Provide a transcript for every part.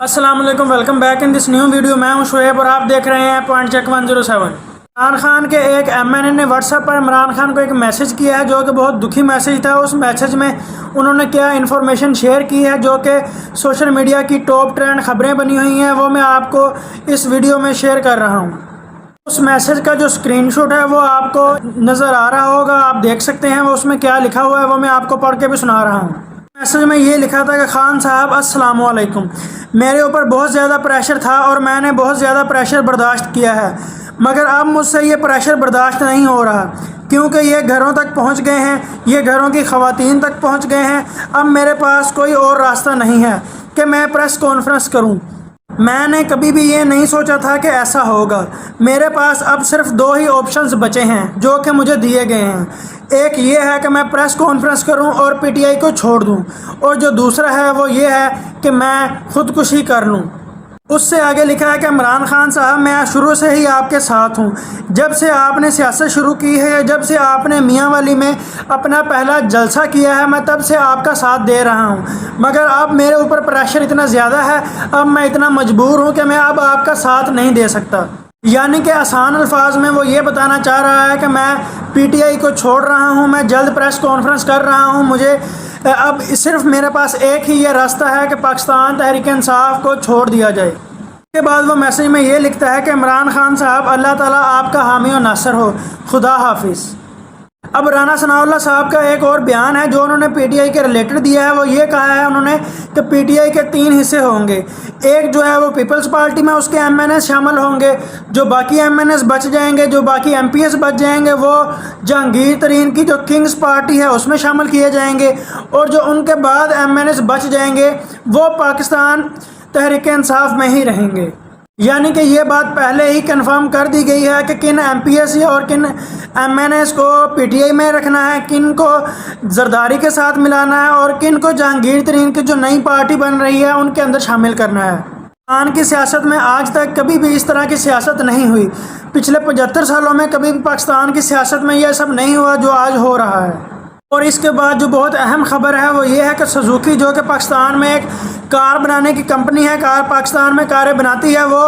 अस्सलाम वालेकुम, welcome back in this new video. मैं हूं शुएब और आप देख रहे हैं पॉइंट चेक 107। इमरान खान के एक एमएनए ने व्हाट्सएप पर इमरान खान को एक मैसेज किया है जो कि बहुत दुखी मैसेज था। उस मैसेज में उन्होंने क्या इन्फॉर्मेशन शेयर की है जो कि सोशल मीडिया की टॉप ट्रेंड खबरें बनी हुई हैं, वो मैं आपको इस वीडियो में शेयर कर रहा हूँ। उस मैसेज का जो स्क्रीनशॉट है वो आपको नज़र आ रहा होगा, आप देख सकते हैं। वो उसमें क्या लिखा हुआ है वो मैं आपको पढ़ के भी सुना रहा हूँ। मैसेज में ये लिखा था कि खान साहब अस्सलाम वालेकुम, मेरे ऊपर बहुत ज़्यादा प्रेशर था और मैंने बहुत ज़्यादा प्रेशर बर्दाश्त किया है, मगर अब मुझसे ये प्रेशर बर्दाश्त नहीं हो रहा क्योंकि ये घरों तक पहुंच गए हैं, ये घरों की ख़वातीन तक पहुंच गए हैं। अब मेरे पास कोई और रास्ता नहीं है कि मैं प्रेस कॉन्फ्रेंस करूं। मैंने कभी भी ये नहीं सोचा था कि ऐसा होगा। मेरे पास अब सिर्फ दो ही ऑप्शंस बचे हैं जो कि मुझे दिए गए हैं। एक ये है कि मैं प्रेस कॉन्फ्रेंस करूं और पीटीआई को छोड़ दूं, और जो दूसरा है वो ये है कि मैं ख़ुदकुशी कर लूं। उससे आगे लिखा है कि इमरान खान साहब, मैं शुरू से ही आपके साथ हूँ। जब से आपने सियासत शुरू की है, जब से आपने मियाँ वाली में अपना पहला जलसा किया है, मैं तब से आपका साथ दे रहा हूँ। मगर अब मेरे ऊपर प्रेशर इतना ज़्यादा है, अब मैं इतना मजबूर हूँ कि मैं अब आपका साथ नहीं दे सकता। यानी कि आसान अल्फाज में वो ये बताना चाह रहा है कि मैं पीटीआई को छोड़ रहा हूँ, मैं जल्द प्रेस कॉन्फ्रेंस कर रहा हूँ। मुझे अब सिर्फ मेरे पास एक ही ये रास्ता है कि पाकिस्तान तहरीक इंसाफ को छोड़ दिया जाए। के बाद वो मैसेज में ये लिखता है कि इमरान खान साहब, अल्लाह ताला आपका हामी और नासर हो, खुदा हाफिज़। अब राना सनाउल्लाह साहब का एक और बयान है जो उन्होंने पीटीआई के रिलेटेड दिया है। वो ये कहा है उन्होंने कि पीटीआई के 3 हिस्से होंगे। एक जो है वो पीपल्स पार्टी में उसके एमएनए शामिल होंगे, जो बाकी एमएनएस बच जाएंगे, जो बाकी एमपीएस बच जाएंगे, वो जहांगीर तरीन की जो किंग्स पार्टी है उसमें शामिल किए जाएंगे, और जो उनके बाद एमएनएस बच जाएंगे वो पाकिस्तान तहरीक इंसाफ में ही रहेंगे। यानी कि ये बात पहले ही कंफर्म कर दी गई है कि किन एमपीएस और किन एमएनएस को पीटीआई में रखना है, किन को जरदारी के साथ मिलाना है और किन को जहांगीर तरीन की जो नई पार्टी बन रही है उनके अंदर शामिल करना है। पाकिस्तान की सियासत में आज तक कभी भी इस तरह की सियासत नहीं हुई। पिछले 75 सालों में कभी भी पाकिस्तान की सियासत में यह सब नहीं हुआ जो आज हो रहा है। और इसके बाद जो बहुत अहम खबर है वो ये है कि सुजुकी, जो कि पाकिस्तान में एक कार बनाने की कंपनी है, पाकिस्तान में कारें बनाती है, वो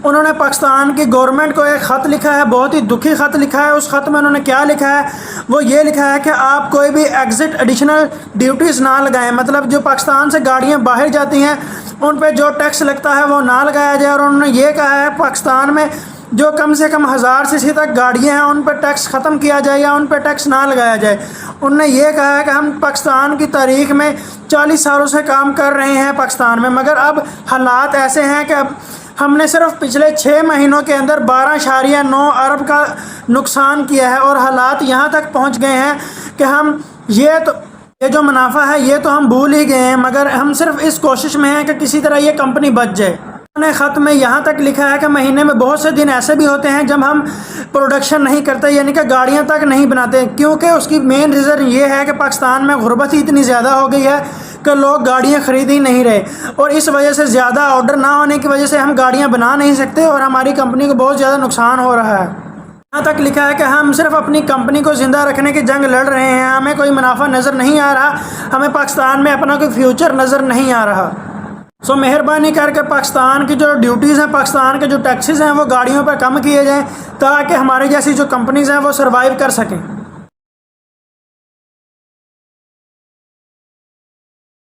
उन्होंने पाकिस्तान की गवर्नमेंट को एक ख़त लिखा है, बहुत ही दुखी ख़त लिखा है। उस ख़त में उन्होंने क्या लिखा है, वो ये लिखा है कि आप कोई भी एग्जिट एडिशनल ड्यूटीज़ ना लगाएं। मतलब जो पाकिस्तान से गाड़ियाँ बाहर जाती हैं उन पर जो टैक्स लगता है वो ना लगाया जाए। और उन्होंने ये कहा है पाकिस्तान में जो कम से कम 1000 सीसी तक गाड़ियाँ हैं उन पर टैक्स ख़त्म किया जाए या उन पर टैक्स ना लगाया जाए। उन्होंने ये कहा है कि हम पाकिस्तान की तारीख में 40 सालों से काम कर रहे हैं पाकिस्तान में, मगर अब हालात ऐसे हैं कि अब हमने सिर्फ पिछले 6 महीनों के अंदर 12.9 अरब का नुकसान किया है, और हालात यहाँ तक पहुँच गए हैं कि हम ये जो मुनाफा है ये तो हम भूल ही गए हैं, मगर हम सिर्फ इस कोशिश में हैं कि किसी तरह ये कंपनी बच जाए। उन्होंने ख़त में यहाँ तक लिखा है कि महीने में बहुत से दिन ऐसे भी होते हैं जब हम प्रोडक्शन नहीं करते, यानी कि गाड़ियाँ तक नहीं बनाते, क्योंकि उसकी मेन रीज़न ये है कि पाकिस्तान में गुर्बत ही इतनी ज़्यादा हो गई है कि लोग गाड़ियाँ ख़रीद ही नहीं रहे, और इस वजह से ज़्यादा ऑर्डर ना होने की वजह से हम गाड़ियाँ बना नहीं सकते और हमारी कंपनी को बहुत ज़्यादा नुकसान हो रहा है। यहाँ तक लिखा है कि हम सिर्फ अपनी कंपनी को ज़िंदा रखने की जंग लड़ रहे हैं, हमें कोई मुनाफा नज़र नहीं आ रहा, हमें पाकिस्तान में अपना कोई फ्यूचर नज़र नहीं आ रहा। सो मेहरबानी करके पाकिस्तान की जो ड्यूटीज़ हैं, पाकिस्तान के जो टैक्सेस हैं वो गाड़ियों पर कम किए जाएँ ताकि हमारी जैसी जो कंपनीज़ हैं वो सर्वाइव कर सकें।